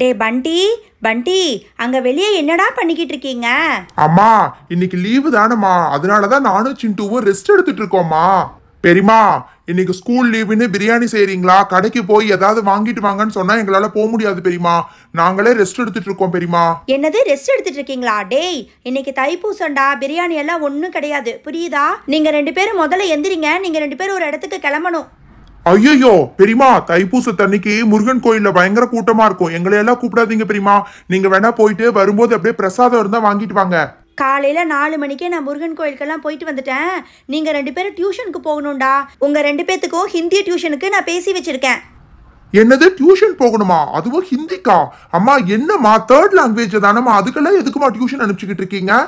டே பண்டி பண்டி அங்க வெளியே என்னடா பண்ணிக்கிட்டு இருக்கீங்க? அம்மா இன்னைக்கு லீவு தானம்மா, அதனாலதான் நானும் சிண்டுவும் ரெஸ்ட் எடுத்துட்டு இருக்கோம்மா. பெரியமா இன்னைக்கு ஸ்கூல் லீவுன்னு பிரியாணி செய்றீங்களா? கடைக்கு போய் ஏதாவது வாங்கிட்டு வாங்கன்னு சொன்னா எங்களால போக முடியாது பெரியமா. நாங்களே ரெஸ்ட் எடுத்துட்டு இருக்கோம் பெரியமா. என்னது ரெஸ்ட் எடுத்துட்டு இருக்கீங்களா? டேய் இன்னைக்கு தைப்பூசண்டா, பிரியாணி எல்லாம் ஒன்றும் கிடையாது, புரியுதா? நீங்க 2 பேரும் முதல்ல எந்திரிங்க, நீங்க 2 பேரும் ஒரு இடத்துக்கு கிளம்பணும். ஐயோ பெரியமா, தைப்பூசத்தன்னைக்கு முருகன் கோயில்ல பயங்கர கூட்டமா இருக்கும், எங்களை எல்லாம் கூப்பிடாதீங்க பெரியமா. நீங்க வேணா போயிட்டு வரும்போது அப்படியே பிரசாதம் இருந்தா வாங்கிட்டு வாங்க. காலையில் 4 மணிக்கே நான் முருகன் கோயிலுக்கெல்லாம் போயிட்டு வந்துட்டேன். நீங்கள் 2 பேரும் டியூஷனுக்கு போகணும்டா. உங்கள் 2 பேத்துக்கும் ஹிந்தி டியூஷனுக்கு நான் பேசி வச்சிருக்கேன். என்னது டியூஷன் போகணுமா? அதுவும் ஹிந்திக்கா? அம்மா என்னம்மா, 3rd லாங்குவேஜ் தானம்மா, அதுக்கெல்லாம் எதுக்குமா டியூஷன் அனுப்பிச்சுக்கிட்டு இருக்கீங்க?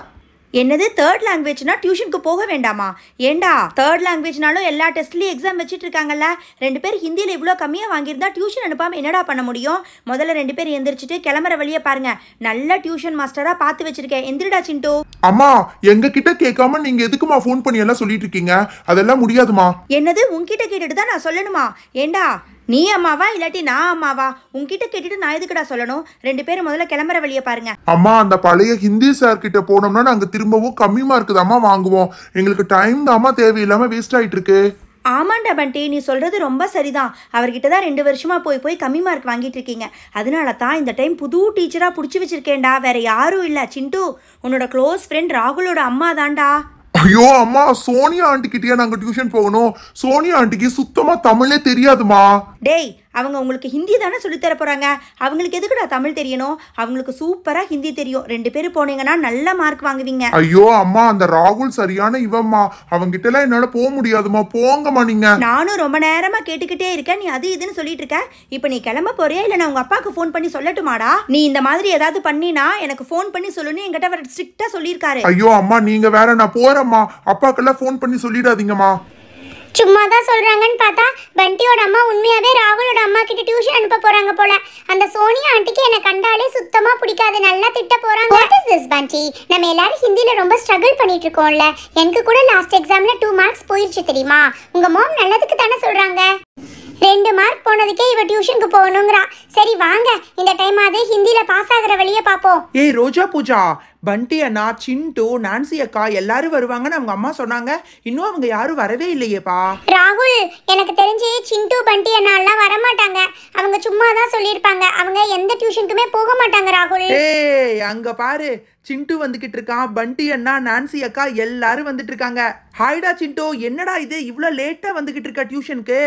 என்னது 3rd லாங்குவேஜ்னா டியூஷனுக்கு போக வேண்டாமா? ஏண்டா 3rd லாங்குவேஜ்னாலும் எல்லா டெஸ்ட்லேயும் எக்ஸாம் வச்சுட்டு இருக்காங்கல்ல. 2 பேர் ஹிந்தியில் இவ்வளோ கம்மியாக வாங்கியிருந்தா டியூஷன் அனுப்பாமல் என்னடா பண்ண முடியும்? முதல்ல 2 பேர் எந்திரிச்சிட்டு கிளம்புற வழியை பாருங்க. நல்ல டியூஷன் மாஸ்டராக பார்த்து வச்சிருக்கேன். எந்திரிடா சிண்டு. அம்மா எங்க கிட்ட கேட்காம நீங்க எதுக்குமா ஃபோன் பண்ணி எல்லாம் சொல்லிட்டு இருக்கீங்க? அதெல்லாம் முடியாதுமா. என்னது உன்கிட்ட கேட்டுட்டு தான் நான் சொல்லணுமா? ஏண்டா நீ அம்மாவா இல்லாட்டி நான் அம்மாவா? உன்கிட்ட கேட்டுட்டு நான் எதுக்குடா சொல்லணும்? 2 பேரும் முதல்ல கிளம்புற வழியை பாருங்க. அம்மா அந்த பழைய ஹிந்தி சார் கிட்ட போனோம்னா நாங்க திரும்பவும் கம்மி மார்க் தாம்மா வாங்குவோம். எங்களுக்கு டைம் தாம்மா தேவையில்லாம வேஸ்ட் ஆயிட்டு இருக்கு. ஆமாண்டா பண்டி, நீ சொல்றது ரொம்ப சரிதான். அவர்கிட்ட தான் 2 வருஷமா போய் கம்மி மார்க் வாங்கிட்டு இருக்கீங்க. அதனால தான் இந்த டைம் புது டீச்சரா பிடிச்சி வச்சிருக்கேன்டா. வேற யாரும் இல்ல சிண்டு, உன்னோட க்ளோஸ் ஃப்ரெண்ட் ராகுலோட அம்மா தான்டா. ஐயோ அம்மா, சோனியா ஆண்டி கிட்டயா நாங்க டியூஷன் போகணும்? சோனியா ஆண்டிக்கு சுத்தமா தமிழே தெரியாதுமா. டேய் அவங்க உங்களுக்கு ஹிந்தி தானே சொல்லித்தர போகிறாங்க, அவங்களுக்கு எதுக்குடா தமிழ் தெரியணும்? அவங்களுக்கு சூப்பராக ஹிந்தி தெரியும். 2 பேரும் போனீங்கன்னா நல்ல மார்க் வாங்குவீங்க. ஐயோ அம்மா, அந்த ராகுல் சரியான இவம்மா, அவங்கிட்டலாம் என்னால போக முடியாதுமா, போங்கம்மா நீங்க. நானும் ரொம்ப நேரமா கேட்டுக்கிட்டே இருக்கேன், நீ அது இதுன்னு சொல்லிட்டு இருக்க. இப்போ நீ கிளம்ப போறியா இல்லை நான் உங்க அப்பாவுக்கு ஃபோன் பண்ணி சொல்லட்டுமாடா? நீ இந்த மாதிரி ஏதாவது பண்ணினா எனக்கு ஃபோன் பண்ணி சொல்லுன்னு என்கிட்ட அவர் ஸ்ட்ரிக்டா சொல்லியிருக்காரு. ஐயோ அம்மா நீங்க வேற, நான் போறேம்மா. அப்பாக்கெல்லாம் ஃபோன் பண்ணி சொல்லிடாதீங்கம்மா. சும்மா தான் சொல்றாங்கன்னு பார்த்தா பண்டியோட அம்மா உண்மையாவே ராகுலோட அம்மா கிட்ட டியூஷன் அனுப்ப போறாங்க போல. அந்த சோனியா ஆண்டிக்கு என்ன கண்டாலே சுத்தமா பிடிக்காது, நல்லா திட்ட போறாங்க. வாட் இஸ் திஸ் பண்டி? நம்ம எல்லாரும் ஹிந்தில ரொம்ப ஸ்ட்ரகிள் பண்ணிட்டு இருக்கோம்ல. எனக்கு கூட லாஸ்ட் எக்ஸாம்ல 2 மார்க்ஸ் போயிடுச்சு தெரியுமா? உங்க மாம் நல்லதுக்கு தானே சொல்றாங்க. 2 மார்க் போனதுக்கே இவ டியூஷனுக்கு போகணுங்கிறா. சரி வாங்க, இந்த டைம் அதே ஹிந்தில பாஸ் ஆகுற வழியை பாப்போம். ஏய் ரோஜா பூஜா, பண்டி அண்ணா, சிண்டு, நான்சி அக்கா எல்லாரும் வருவாங்கன்னு அவங்க அம்மா சொன்னாங்க. இன்னும் அவங்க யாரும் வரவே இல்லையேப்பா. ராகுல், எனக்கு தெரிஞ்சு சிண்டு பண்டி அண்ணா எல்லாம் வரமாட்டாங்க. அவங்க சும்மா தான் சொல்லியிருப்பாங்க. அவங்க எந்த டியூஷனுக்குமே போக மாட்டாங்க ராகுல். ஏய் அங்க பாரு, சிண்டு வந்துகிட்டு இருக்கான். பண்டி அண்ணா, நான்சி அக்கா எல்லாரும் வந்துட்டு இருக்காங்க. ஹாய்டா சிண்டு, என்னடா இது இவ்வளோ லேட்டா வந்துகிட்டு இருக்க டியூஷனுக்கு?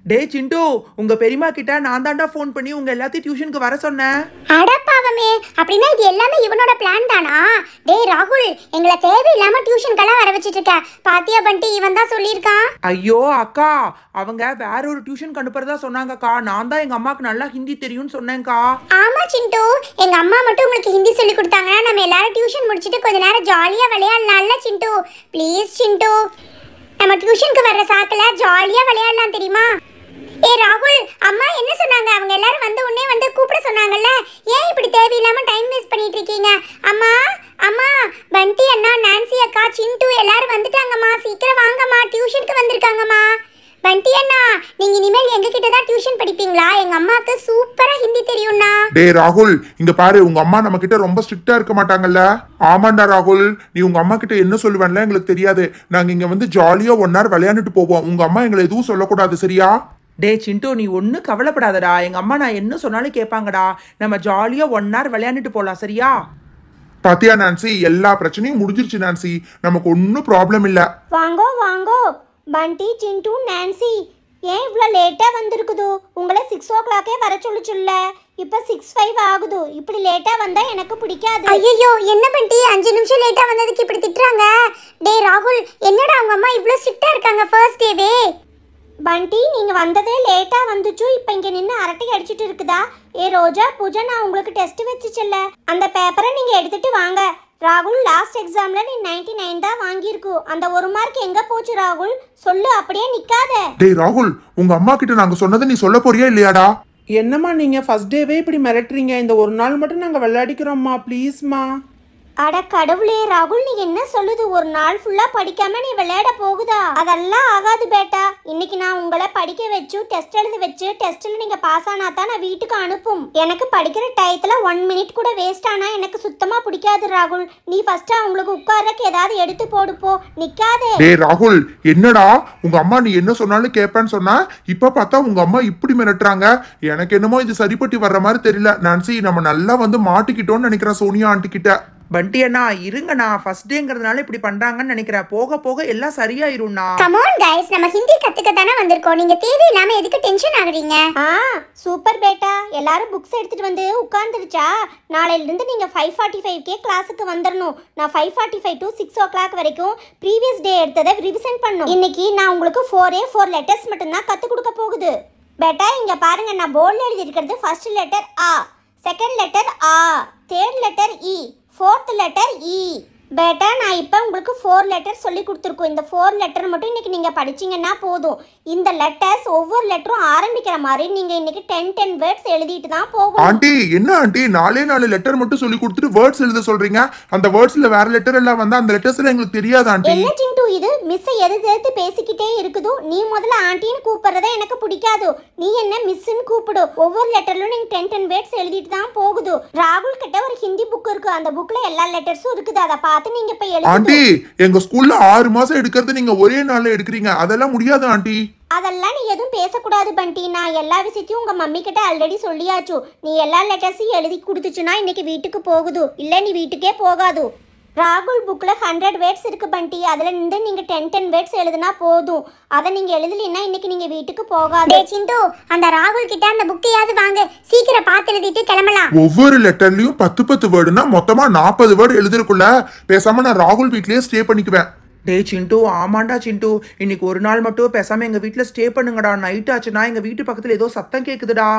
டே சிண்டு, உங்க பெரியமா கிட்ட நான் தாண்டா ஃபோன் பண்ணி உங்க எல்லாத்தையும் டியூஷனுக்கு வர சொன்னேன். அடப்பாவமே, அப்படின்னா இது எல்லாமே இவனோட பிளான் தானா? டேய் ராகுல், எங்களை தேவையில்லாம டியூஷனுக்கெல்லாம் வர வச்சிட்டு இருக்க. பாத்தியா பண்டி, இவன் தான் சொல்லியிருக்கான். ஐயோ அக்கா, அவங்க வேற ஒரு டியூஷனுக்கு அனுப்புறதா சொன்னாங்கக்கா. நான் தான் எங்க அம்மாக்கு நல்லா ஹிந்தி தெரியும்னு சொன்னேன்க்கா. ஆமா சிண்டு, எங்க அம்மா மட்டும் உங்களுக்கு ஹிந்தி சொல்லி கொடுத்தாங்கன்னா நம்ம எல்லாரும் டியூஷன் முடிச்சிட்டு கொஞ்ச நேரம் ஜாலியா விளையாடலாம்ல சிண்டு. ப்ளீஸ் சிண்டு, நம்ம டியூஷனுக்கு வர்ற சாக்குல ஜாலியா விளையாடலாம் தெரியுமா? ஏ ராகுல், அம்மா என்ன சொன்னாங்க? அவங்க எல்லாரும் வந்து உடனே வந்து கூப்பிட சொன்னாங்கல்ல. ஏன் இப்படி தேவையில்லாம டைம் வேஸ்ட் பண்ணிட்டு இருக்கீங்க? அம்மா அம்மா, பண்டி அண்ணா, நான்சி அக்கா, சிண்டு எல்லாரும் வந்துட்டாங்கம்மா. சீக்கிரம் வாங்கம்மா, டியூஷனுக்கு வந்திருக்காங்கம்மா. பண்டி அண்ணா, நீங்க இனிமேல் எங்க கிட்ட தான் டியூஷன் படிப்பீங்களா? எங்க அம்மாக்கு சூப்பரா ஹிந்தி தெரியும்னா. டேய் ராகுல், இங்க பாரு, உங்க அம்மா நம்ம கிட்ட ரொம்ப ஸ்ட்ரிக்ட்டா இருக்க மாட்டாங்கல்ல? ஆமாண்டா ராகுல், நீ உங்க அம்மா கிட்ட என்ன சொல்லுவேன்ல எங்களுக்கு தெரியாது. நாங்க இங்க வந்து ஜாலியா 1 hour விளையாண்டுட்டு போவோம். உங்க அம்மா எங்களை எதுவும் சொல்லக்கூடாது, சரியா? டே சிண்டு, நீ ஒன்றும் கவலைப்படாதடா. எங்க அம்மா நான் என்ன சொன்னாலும் கேட்பாங்கடா. நம்ம ஜாலியா 1 hour விளையாண்டுட்டு போலாம், சரியா? பாத்தியா நான்சி, எல்லா பிரச்சனையும் முடிஞ்சிருச்சு நான்சி, நமக்கு ஒன்னும் ப்ராப்ளம் இல்ல. வாங்கோ வாங்கோ பண்டி, சிண்டு, நான்சி, ஏன் இவ்வளோ லேட்டாக வந்திருக்குது? உங்களை 6 o'clock வர சொல்லிச்சுல்ல, இப்போ 6:05 ஆகுது. இப்படி லேட்டாக வந்தால் எனக்கு பிடிக்காது. ஐயோ என்ன பண்டி, 5 நிமிஷம் லேட்டாக வந்ததுக்கு இப்படி திட்டுறாங்க. டே ராகுல், என்னடா அவங்க அம்மா இவ்வளோ ஸ்ட்ரிக்டாக இருக்காங்க ஃபர்ஸ்ட் டேவே? பண்டி, நீங்கள் வந்ததே லேட்டாக வந்துச்சு, இப்போ இங்கே நின்று அரட்டை அடிச்சுட்டு இருக்குதா? ஏ ரோஜா பூஜா, நான் உங்களுக்கு டெஸ்ட் வச்சுச்சல்ல, அந்த பேப்பரை நீங்கள் எடுத்துகிட்டு வாங்க. ராகுல், லாஸ்ட் எக்ஸாம்ல நீ 99 தான் வாங்கியிருக்கோ. அந்த 1 மார்க் எங்க போச்சு ராகுல்? சொல்லு, அப்படியே நிக்காத. டேய் ராகுல், உங்க அம்மா கிட்ட நாங்க சொன்னதை நீ சொல்ல போறியா இல்லையாடா? என்னம்மா நீங்க ஃபர்ஸ்ட் டேவே இப்படி மிரட்டுறீங்க? இந்த ஒரு நாள் மட்டும் நாங்க விளையாடிக்கிறோம்மா, ப்ளீஸ்மா. அட கடவுளே ராகுல், நீ என்ன சொல்லுது? ஒரு நாள் ஃபுல்லா படிக்காம நீ விளையாட போகுதா? அதெல்லாம் ஆகாது பேட்டா. இன்னைக்கு நான் உங்களை படிக்க வச்சு டெஸ்ட் எழுத வச்சு டெஸ்ட்ல நீங்க பாஸ் ஆனா தான் நான் வீட்டுக்கு அனுப்பும். எனக்கு படிக்கிற டயத்துல 1 மினிட் கூட வேஸ்ட் ஆனா எனக்கு சுத்தமா பிடிக்காது ராகுல். நீ ஃபர்ஸ்ட் அவங்களுக்கு உட்கார்றதுக்கு ஏதாவது எடுத்து போடுப்போ, நிக்காதே. டேய் ராகுல், என்னடா உங்க அம்மா நீ என்ன சொன்னாலும் கேட்பேன்னு சொன்னா இப்ப பார்த்தா உங்க அம்மா இப்படி மிரட்டுறாங்க. எனக்கு என்னமோ இது சரிப்பட்டு வர்ற மாதிரி தெரியல. நான்சி, நம்ம நல்லா வந்து மாட்டிக்கிட்டோம்னு நினைக்கிறேன் சோனியா ஆண்டி கிட்ட. பண்டி அண்ணா இருங்கண்ணா, ஃபர்ஸ்ட் டேங்கிறதுனால இப்படி பண்றாங்கன்னு நினைக்கிறேன். போக போக எல்லாம் சரியாயிரும்ண்ணா. கம் ஆன் गाइस, நம்ம ஹிந்தி கத்துக்க தானே வந்திருக்கோம். நீங்க தேவையில்லாம எதுக்கு டென்ஷன் ஆகுறீங்க? சூப்பர் பேட்டா. எல்லாரும் புக்ஸ் எடுத்துட்டு வந்து உட்கார்ந்துருச்சா? நாளையில இருந்து நீங்க 5:45 கிளாஸுக்கு வந்துடணும். நான் 5:45 to 6 o'clock வரைக்கும் ப்ரீவியஸ் டே எடுத்ததை ரிவிஷன் பண்ணணும். இன்னைக்கு நான் உங்களுக்கு 4 லெட்டர்ஸ் மட்டும் தான் கத்து கொடுக்க போகுது. பேட்டா இங்க பாருங்க, நான் போர்ட்ல எழுதி இருக்கிறது ஃபர்ஸ்ட் லெட்டர் ஆ, செகண்ட் லெட்டர் ஆ, third letter E, fourth letter E. பேட்டா நான் இப்போ உங்களுக்கு 4 லெட்டர் சொல்லி கொடுத்துருக்கோம். இந்த 4 லெட்டர் மட்டும் இன்னைக்கு நீங்கள் படிச்சிங்கன்னா போதும். இந்த லெட்டர்ஸ் ஒவ்வொரு லெட்டரும் ஆரம்பிக்கிற மாதிரி நீங்கள் இன்னைக்கு 10 வேர்ட்ஸ் எழுதிட்டு தான் போகணும். ஆண்டி என்ன ஆண்டி 4 லெட்டர் மட்டும் சொல்லி கொடுத்துட்டு வேர்ட்ஸ் எழுத சொல்றீங்க? அந்த வேர்ட்ஸ்ல வேற லெட்டர் எல்லாம் வந்தா அந்த லெட்டர்ஸ் எல்லாம் எங்களுக்கு தெரியாது ஆண்டி. என்ன சிண்டு இது? மிஸ் எதிர்த்து பேசிக்கிட்டே இருக்குதோ. நீ முதல்ல ஆண்டின்னு கூப்பிடுறதே எனக்கு பிடிக்காது. நீ என்ன மிஸ்ன்னு கூப்பிடு. ஒவ்வொரு லெட்டர்லயும் நீங்க 10 வேர்ட்ஸ் எழுதிட்டு தான் போகுது. ராகுல் கிட்ட ஒரு ஹிந்தி புக் இருக்கு. அந்த புக்ல எல்லா லெட்டர்ஸும் இருக்குது. அதை பார்த்து நீங்க இப்ப எழுதுங்க. ஆண்டி, எங்க ஸ்கூல்ல 6 மாசம் எடுக்கிறது நீங்க ஒரே நாள்ல எடுக்கிறீங்க. அதெல்லாம் முடியாது ஆண்டி. அதெல்லாம் நீ எதுவும் பேசக்கூடாது பண்டி. நான் எல்லா விஷயத்தையும் உங்க மம்மி கிட்ட ஆல்ரெடி சொல்லியாச்சு. நீ எல்லா லெட்டர்ஸையும் எழுதி கொடுத்துச்சுன்னா இன்னைக்கு வீட்டுக்கு போகுது, இல்ல நீ வீட்டுக்கே போகாது. ராகுல் புக்ல 100 வேர்ட்ஸ் இருக்கு பண்டி. அதுல இருந்து நீங்க 10 வேர்ட்ஸ் எழுதுனா போதும். அதை நீங்க எழுதலைன்னா இன்னைக்கு நீங்க வீட்டுக்கு போகாது. சிண்டு, அந்த ராகுல் கிட்ட அந்த புக்கையாவது வாங்க. சீக்கிரம் பார்த்து எழுதிட்டு கிளம்பலாம். ஒவ்வொரு லெட்டர்லயும் 10 வேர்டுனா மொத்தமா 40 வேர்டு எழுதுறதுக்குள்ள பேசாம நான் ராகுல் வீட்லயே ஸ்டே பண்ணிக்குவேன். டே சிண்டு, ஆமாண்டா சிண்டு, இன்னைக்கு ஒரு நாள் மட்டும் பேசாம எங்க வீட்டுல ஸ்டே பண்ணுங்கடா. நைட் ஆச்சுன்னா எங்க வீட்டு பக்கத்துல ஏதோ சத்தம் கேக்குதுடா.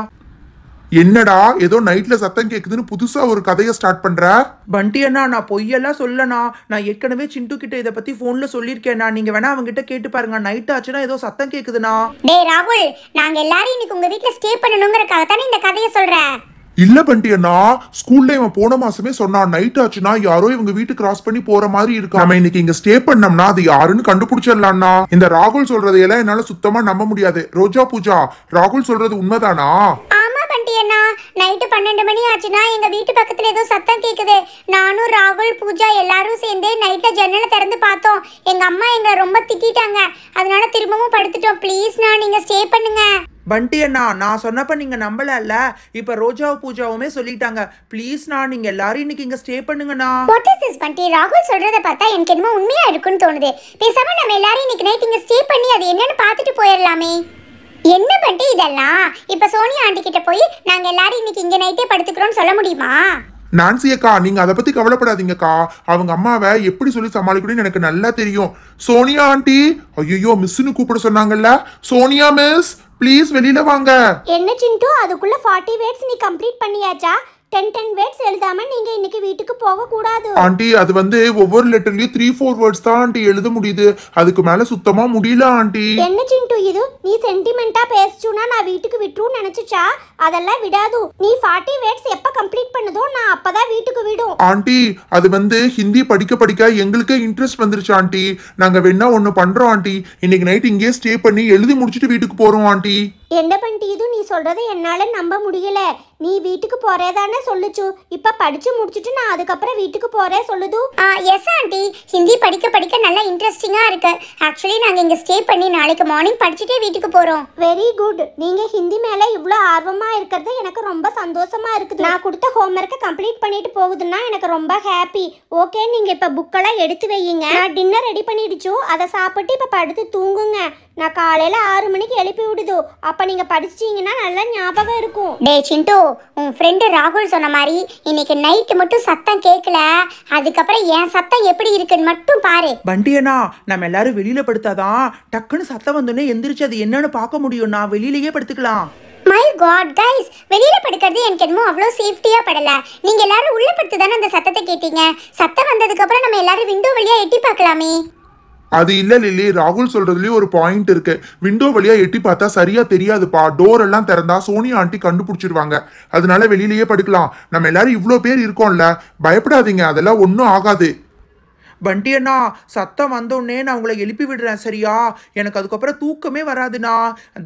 என்னடா ஏதோ நைட்ல சத்தம் கேக்குதுன்னு புதுசா ஒரு கதையை ஸ்டார்ட் பண்ற? பண்டி அண்ணா, நான் பொய்யெல்லாம் சொல்லனா. நான் ஏற்கனவே சிண்டு கிட்ட இதை பத்தி போன்ல சொல்லியிருக்கேண்ணா. நீங்க வேணா அவங்க கிட்ட கேட்டு பாருங்க. நைட் ஆச்சுன்னா ஏதோ சத்தம் கேக்குதுண்ணா. டேய் ராகுல், நாங்க எல்லாரும் இன்னைக்கு உங்க வீட்ல ஸ்டே பண்ணணும்ங்கறதுக்காக தான இந்த கதையை சொல்றேன். இல்ல பண்டி அண்ணா, ஸ்கூல்ல இவன் போன மாசமே சொன்னான் நைட் ஆச்சுன்னா யாரோ இவங்க வீட்டு கிராஸ் பண்ணி போற மாதிரி இருக்கு. நம்ம இன்னைக்கு இங்க ஸ்டே பண்ணோம்னா அது யாருன்னு கண்டுபிடிச்சிடலாம்னா. இந்த ராகுல் சொல்றதையெல்லாம் என்னால சுத்தமா நம்ப முடியாது. ரோஜா பூஜா, ராகுல் சொல்றது உண்மைதானா? நைட்டு 12 மணி ஆச்சுன்னா எங்க வீட்டு பக்கத்துல ஏதோ சத்தம் கேக்குது. நானும் ராகுல் பூஜா எல்லாரும் சேர்ந்து நைட்ல ஜன்னலை திறந்து பார்த்தோம். எங்க அம்மா எங்களை ரொம்ப திட்டிட்டாங்க. அதனால திரும்பவும் படுத்துட்டோம். ப்ளீஸ் நீங்க ஸ்டே பண்ணுங்க. பண்டி அண்ணா, நான் சொன்னப்ப நீங்க நம்பல. இப்ப ரோஜா பூஜாவுமே சொல்லிட்டாங்க. ப்ளீஸ்ண்ணா, நீங்க எல்லாரும் இன்னைக்கு இங்க ஸ்டே பண்ணுங்கண்ணா. வாட் இஸ் திஸ் பண்டி? ராகுல் சொல்றத பார்த்தா எனக்கு என்னமோ உண்மையா இருக்குன்னு தோணுது. பேசாம நம்ம எல்லாரும் இன்னைக்கு நைட் இங்க ஸ்டே பண்ணி அது என்னன்னு பார்த்துட்டு போயிடலாமே. என்ன பண்டி இதெல்லாம்? இப்ப சோனியா ஆண்டி கிட்ட போய் நாங்க எல்லாரும் இன்னைக்கு இங்க நைட்டே படுத்துக்கிறோம்னு சொல்ல முடியுமா? நான்சி அக்கா, நீங்க அதை பத்தி கவலைப்படாதீங்கக்கா. அவங்க அம்மாவை எப்படி சொல்லி சமாளிக்கணும்னு எனக்கு நல்லா தெரியும். சோனியா ஆண்டி, ஐயோ மிஸ்ன்னு கூப்பிட சொன்னாங்கல்ல. சோனியா மிஸ், ப்ளீஸ் வெளியில வாங்க. என்ன சிண்டு, அதுக்குள்ள 40 வேர்ட்ஸ் நீ கம்ப்ளீட் பண்ணியாச்சா? 10 வேர்ட்ஸ் எழுதாம நீங்க இன்னைக்கு வீட்டுக்கு போக கூடாது. ஆண்டி, அது வந்து ஒவ்வொரு லெட்டர்லயும் 3-4 வேர்ட்ஸ் தான் ஆண்டி எழுத முடியுது. அதுக்கு மேல சுத்தமா முடியல ஆண்டி. என்ன சிண்டு இது? நீ சென்டிமெண்டா பேசுச்சுனா நான் வீட்டுக்கு விட்டுருன்னு நினைச்சுச்சா? அதெல்லாம் விடாது. நீ 40 வேர்ட்ஸ் எப்ப கம்ப்ளீட் பண்ணதோ நான் அப்பதான் வீட்டுக்கு விடும். ஆண்டி, அது வந்து ஹிந்தி படிக்க படிக்க எங்களுக்கே இன்ட்ரெஸ்ட் வந்துருச்சு ஆண்டி. நாங்க வேணா ஒண்ணு பண்றோம் ஆண்டி. இன்னைக்கு நைட் இங்கே ஸ்டே பண்ணி எழுதி முடிச்சிட்டு வீட்டுக்கு போறோம் ஆண்டி. என்ன பண்ணிட்டு இது? நீ சொல்றதை என்னால நம்ப முடியல. நீ வீட்டுக்கு போறேதானே சொல்லுச்சு. இப்ப படிச்சு முடிச்சிட்டு நான் அதுக்கப்புறம் வீட்டுக்கு போறே சொல்லுது. எஸ் ஆண்டி, ஹிந்தி படிக்க படிக்க நல்லா இன்ட்ரெஸ்டிங்கா இருக்கு. ஆக்சுவலி நாங்க இங்க ஸ்டே பண்ணி நாளைக்கு மார்னிங் படிச்சுட்டே வீட்டுக்கு போறோம். Very good. நீங்க ஹிந்தி மேல இவ்ளோ ஆர்வமா இருக்கிறது எனக்கு ரொம்ப சந்தோஷமா இருக்குது. நான் கொடுத்த ஹோம்வொர்க்கை கம்ப்ளீட் பண்ணிட்டு போகுதுன்னா எனக்கு ரொம்ப ஹாப்பி. ஓகே, நீங்க இப்ப புக்கெல்லாம் எடுத்து வையுங்க. நான் டின்னர் ரெடி பண்ணிடுச்சு. அதை சாப்பிட்டு இப்ப படுத்து தூங்குங்க. நான் காலையில 6 மணிக்கு எழுப்பி விடுது. அப்ப நீங்க படிச்சிட்டீங்கன்னா நல்லா ஞாபகம் இருக்கும். டேய் சிண்டு, உன் ஃப்ரெண்டு ராகுல் சொன்ன மாதிரி இன்னைக்கு நைட் மட்டும் சத்தம் கேட்கல. அதுக்கப்புறம் என் சத்தம் எப்படி இருக்குன்னு மட்டும் பாரு. பண்டி அண்ணா, நம்ம எல்லாரும் வெளியில படுத்தாதான் டக்குன்னு சத்தம் வந்தோடனே எந்திரிச்சு அது என்னன்னு பார்க்க முடியும். நான் வெளியிலேயே படுத்துக்கலாம். மை காட் கைஸ், வெளியில படுக்கிறது எனக்கு என்னமோ அவ்வளோ சேஃப்டியா படல. நீங்க எல்லாரும் உள்ள படுத்து தானே அந்த சத்தத்தை கேட்டீங்க. சத்தம் வந்ததுக்கு அப்புறம் நம்ம எல்லாரும் விண்டோ வழியா எட்டி பார்க்கலாமே. அது இல்ல லில்லி, ராகுல் சொல்றதுலயும் ஒரு பாயிண்ட் இருக்கு. விண்டோ வழியா எட்டி பார்த்தா சரியா தெரியாதுப்பா. டோர் எல்லாம் திறந்தா சோனியா ஆண்டி கண்டுபிடிச்சிருவாங்க. அதனால வெளியிலேயே படுக்கலாம். நம்ம எல்லாரும் இவ்ளோ பேர் இருக்கோம்ல, பயப்படாதீங்க, அதெல்லாம் ஒன்றும் ஆகாது. பண்டி அண்ணா, சத்தம் வந்தோடனே நான் உங்களை எழுப்பி விடுறேன் சரியா? எனக்கு அதுக்கப்புறம் தூக்கமே வராதுண்ணா.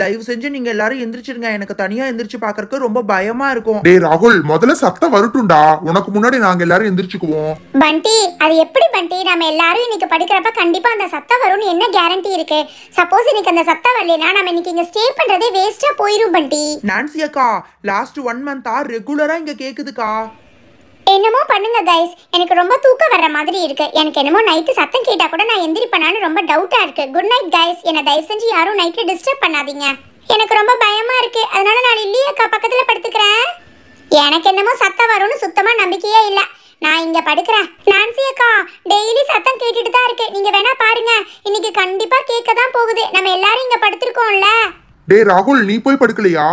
தயவு செஞ்சு நீங்க எல்லாரும் எந்திரிச்சிருங்க. எனக்கு தனியா எந்திரிச்சு பார்க்கறதுக்கு ரொம்ப பயமா இருக்கும். டேய் ராகுல், முதல்ல சத்தம் வரட்டும்டா, உனக்கு முன்னாடி நாங்க எல்லாரும் எந்திரிச்சுக்குவோம். பண்டி, அது எப்படி பண்டி? நம்ம எல்லாரும் இன்னைக்கு படிக்கிறப்ப கண்டிப்பா அந்த சத்தம் வரும்னு என்ன கேரண்டி இருக்கு? சப்போஸ் இன்னைக்கு அந்த சத்தம் வரலைன்னா நம்ம இன்னைக்கு இங்க ஸ்டே பண்றதே வேஸ்டா போயிரும் பண்டி. நான்சி அக்கா, லாஸ்ட் 1 மந்தா ரெகுலரா இங்க கேக்குதுக்கா. என்னமோ பண்ணுங்க கைஸ், எனக்கு ரொம்ப தூக்கம் வர்ற மாதிரி இருக்கு. எனக்கு என்னமோ நைட்டு சத்தம் கேட்டா கூட நான் எந்திரிப்பேனான்னு ரொம்ப டவுட்டா இருக்கு. Good night guys. என்ன தயவு செஞ்சு யாரும் நைட்ல டிஸ்டர்ப் பண்ணாதீங்க. எனக்கு ரொம்ப பயமா இருக்கு. அதனால நான் லில்லி அக்கா பக்கத்துல படுத்துக்கிறேன். எனக்கு என்னமோ சத்தம் வரும்னு சுத்தமா நம்பிக்கையே இல்ல. நான் இங்க படுக்கிறேன். நான்சி அக்கா, டெய்லி சத்தம் கேட்டுட்டு தான் இருக்கு. நீங்க வேணா பாருங்க, இன்னைக்கு கண்டிப்பா கேட்க தான் போகுது. நம்ம எல்லாரும் இங்க படுத்திருக்கோம்ல. டேய் ராகுல், நீ போய் படுக்கலையா?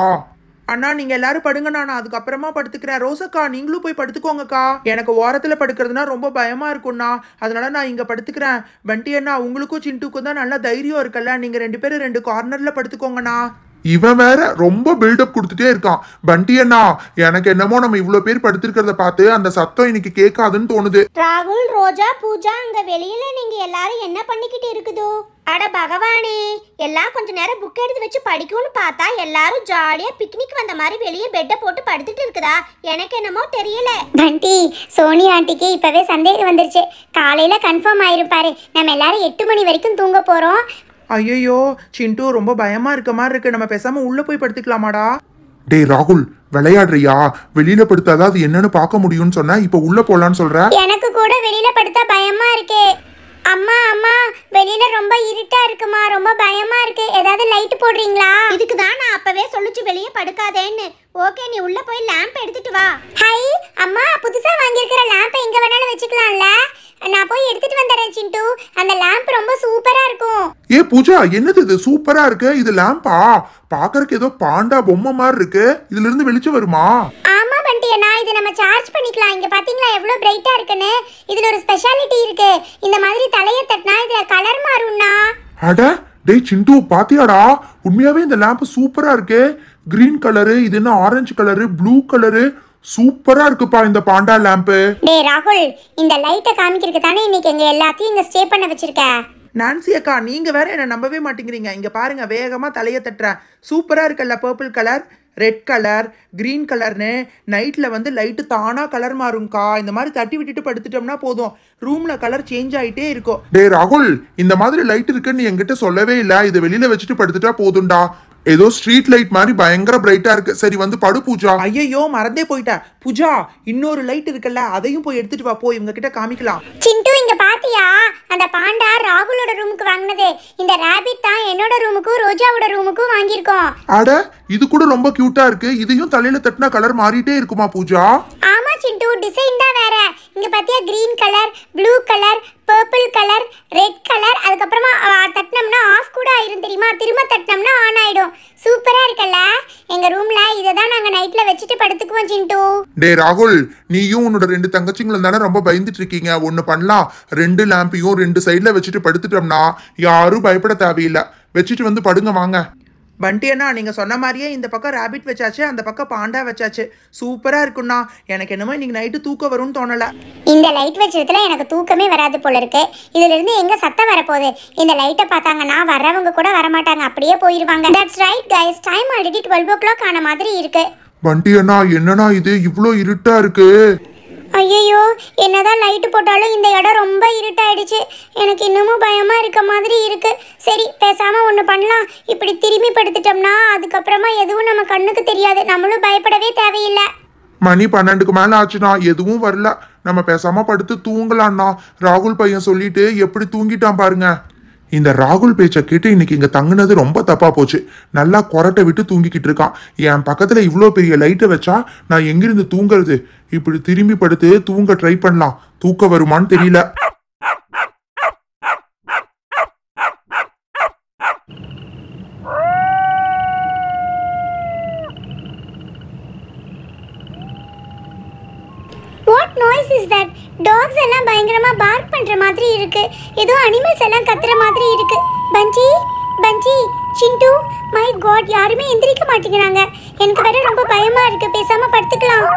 அண்ணா நீங்க எல்லாரும் படுங்க, நான் அதுக்கப்புறமா படுத்துக்கிறேன். ரோசக்கா, நீங்களும் போய் படுத்துக்கோங்கக்கா. எனக்கு ஓரத்துல படுக்கிறதுனா ரொம்ப பயமா இருக்கும்ண்ணா, அதனால நான் இங்க படுத்துக்கிறேன். பண்டி அண்ணா, உங்களுக்கும் சிண்டுக்கும் தான் நல்ல தைரியம் இருக்குல்ல, நீங்க 2 பேரும் 2 கார்னர்ல படுத்துக்கோங்கண்ணா. இவன் வேற ரொம்ப பில்டப் கொடுத்துட்டே இருக்கான். பண்டி அண்ணா, எனக்கு என்னமோ நம்ம இவ்ளோ பேர் படுத்திருக்கிறத பார்த்து அந்த சத்தம் இன்னைக்கு கேட்காதுன்னு தோணுது. ராகுல், ரோஜா, பூஜா, அங்க வெளியில நீங்க எல்லாரும் என்ன பண்ணிக்கிட்டு இருக்குதோ? அட பகவானே, எல்லாம் கொஞ்ச நேரம் புக் எடுத்து வச்சு படிக்கும்னு பார்த்தா எல்லாரும் ஜாலியா பிக்னிக் வந்த மாதிரி வெளியே பெட்டை போட்டு படுத்துட்டு இருக்குதா? எனக்கு என்னமோ தெரியல. பண்டி, சோனி ஆண்டிக்கு இப்பவே சந்தேகம் வந்துருச்சு. காலையில கன்ஃபார்ம் ஆயிருப்பாரு. நம்ம எல்லாரும் 8 மணி வரைக்கும் தூங்க போறோம். ஐயோ சிண்டு, ரொம்ப பயமா இருக்க மாதிரி இருக்கு. நம்ம பேசாம உள்ள போய் படுத்துக்கலாமாடா? டேய் ராகுல், விளையாடுறியா? வெளியில படுத்தாதான் அது என்னன்னு பார்க்க முடியும்னு சொன்னா இப்ப உள்ள போலான்னு சொல்ற? எனக்கு கூட வெளியில படுத்தா பயமா இருக்கு. அம்மா அம்மா, வெளியில ரொம்ப இருட்டா இருக்குமா, ரொம்ப பயமா இருக்கு. ஏதாவது லைட் போடுறீங்களா? இதுக்கு தான் நான் அப்பவே சொல்லிச்சு வெளியே படுக்காதேன்னு. ஓகே, நீ உள்ள போய் லாம்ப் எடுத்துட்டு வா. ஹை அம்மா, புதுசா வாங்கியிருக்கிற லாம்பை எங்க வேணாலும் வச்சுக்கலாம்ல. நான் போய் எடுத்துட்டு வந்துடுறேன் சிண்டு. அந்த லாம்ப் ரொம்ப சூப்பரா இருக்கும். ஏ பூஜா, என்னது இது சூப்பரா இருக்கு? இது லாம்பா? பாக்குறதுக்கு ஏதோ பாண்டா பொம்மை மாதிரி இருக்கு. இதுல இருந்து வெளிச்சம் வருமா? ஆமா பண்டி அண்ணா, இது நம்ம சார்ஜ் பண்ணிக்கலாம். இங்க பாத்தீங்களா எவ்வளவு பிரைட்டா இருக்குன்னு? இதுல ஒரு ஸ்பெஷாலிட்டி இருக்கு. இந்த மாதிரி தலைய தட்டினா இதுல கலர் மாறும்னா. அட டேய் சிண்டு, பாத்தியாடா? உண்மையாவே இந்த லாம்ப் சூப்பரா இருக்கு. கிரீன் கலரு, இது என்ன ஆரஞ்சு கலரு, ப்ளூ கலரு, சூப்பரா இருக்குப்பா இந்த பாண்டா லாம்ப். டேய் ராகுல், இந்த லைட்டை காமிக்கிறதுக்கு தானே இன்னைக்கு எங்க எல்லாத்தையும் இங்க ஸ்டே பண்ண வச்சிருக்க. நான்சி அக்கா, நீங்க வேற என்ன நம்பவே மாட்டேங்கிறீங்க. இங்க பாருங்க, வேகமா தலைய தட்டுறேன். சூப்பரா இருக்குல்ல? Purple colour, red colour, green கலர்னு நைட்ல வந்து லைட்டு தானா கலர் மாறும்க்கா. இந்த மாதிரி தட்டி விட்டுட்டு படுத்துட்டோம்னா போதும், ரூம்ல கலர் சேஞ்ச் ஆயிட்டே இருக்கும். டேய் ராகுல், இந்த மாதிரி லைட் இருக்குன்னு நீ என்கிட்ட சொல்லவே இல்ல. இதை வெளியில வச்சுட்டு படுத்துட்டா போதும்டா. ஏதோ ஸ்ட்ரீட் லைட் மாதிரி பயங்கர பிரைட்டா இருக்கு. சரி வந்து படு பூஜா. ஐயோ, மறந்தே போயிட்டேன். பூஜா, இன்னொரு லைட் இருக்குல்ல, அதையும் போய் எடுத்துட்டு வா. போய் இவங்க கிட்ட காமிக்கலாம். சிண்டு, இங்க பாத்தியா? அந்த பாண்டா ராகுலோட ரூமுக்கு வாங்கினது. இந்த ராபிட் தான் என்னோட ரூமுக்கும் ரோஜாவோட ரூமுக்கும் வாங்கியிருக்கோம். அட, இது கூட ரொம்ப கியூட்டா இருக்கு. இதையும் தலையில தட்டினா கலர் மாறிட்டே இருக்குமா பூஜா? ஆமா சிண்டு, டிசைன் தான் வேற. இங்க பாத்தியா, green colour, blue colour, purple colour, red colour. அதுக்கப்புறமா தட்டினோம்னா ஆஃப் கூட ஆயிரும் தெரியுமா? திரும்ப தட்டினோம்னா ஆன் ஆயிடும். சூப்பரா இருக்குல்ல? எங்க ரூம்ல இதை தான் நாங்க நைட்ல வச்சுட்டு படுத்துக்குவோம் சிண்டு. டே ராகுல், நீயும் உன்னோட 2 தங்கச்சிங்களும் தானே ரொம்ப பயந்துட்டு இருக்கீங்க. ஒன்னு பண்ணலாம், 2 லாம்பையும் 2 சைட்ல வச்சுட்டு படுத்துட்டோம்னா யாரும் பயப்பட தேவையில்லை. வச்சுட்டு வந்து படுங்க வாங்க. பண்டி அண்ணா, நீங்க சொன்ன மாதிரியே இந்த பக்கம் ரேபிட் வச்சாச்சு, அந்த பக்கம் பாண்டா வச்சாச்சு. சூப்பரா இருக்குண்ணா. எனக்கு என்னமோ இன்னைக்கு நைட்டு தூக்கம் வரும்னு தோணல. இந்த லைட் வச்சதுல எனக்கு தூக்கமே வராது போல இருக்கு. இதுல இருந்து எங்க சத்தம் வரப்போகுது? இந்த லைட்டை பார்த்தாங்கன்னா வர்றவங்க கூட வரமாட்டாங்க, அப்படியே போயிருவாங்க. That's right guys, time already 12 o'clock ஆன மாதிரி இருக்கு. பண்டி அண்ணா, என்னன்னா இது இவ்ளோ இருட்டா இருக்கு? ஐயோ, என்னதான் லைட்டு போட்டாலும் இந்த இடம் ரொம்ப இருட்டாயிடுச்சு. எனக்கு இன்னமும் பயமா இருக்க மாதிரி இருக்கு. சரி, பேசாம ஒன்று பண்ணலாம். இப்படி திரும்பி படுத்துட்டோம்னா அதுக்கப்புறமா எதுவும் நம்ம கண்ணுக்கு தெரியாது. நம்மளும் பயப்படவே தேவையில்லை. மணி 12க்கு மேல ஆச்சுண்ணா, எதுவும் வரல. நம்ம பேசாம படுத்து தூங்கலாம்ண்ணா. ராகுல் பையன் சொல்லிட்டு எப்படி தூங்கிட்டான் பாருங்க. இந்த ராகுல் பேச்சை கேட்டு இன்னைக்கு இங்க தங்குனது ரொம்ப தப்பா போச்சு. நல்லா கொரட்டை விட்டு தூங்கிக்கிட்டு இருக்கான். என் பக்கத்துல இவ்வளோ பெரிய லைட்டை வச்சா நான் எங்கிருந்து தூங்குறது? இப்படி திரும்பி படுத்து தூங்க ட்ரை பண்ணலாம். தூக்க வருமான்னு தெரியல. What noise is that? Dog dogs எல்லாம் பயங்கரமா பார்க் பண்ற மாதிரி இருக்கு. ஏதோ அனிமல்ஸ் எல்லாம் கத்துற மாதிரி இருக்கு. பஞ்சி பஞ்சி சிண்டு, மை காட், யாருமே எந்திரிக்க மாட்டேங்கிறாங்க. எனக்கு வேற ரொம்ப பயமா இருக்கு. பேசாம படுத்துக்கலாம்.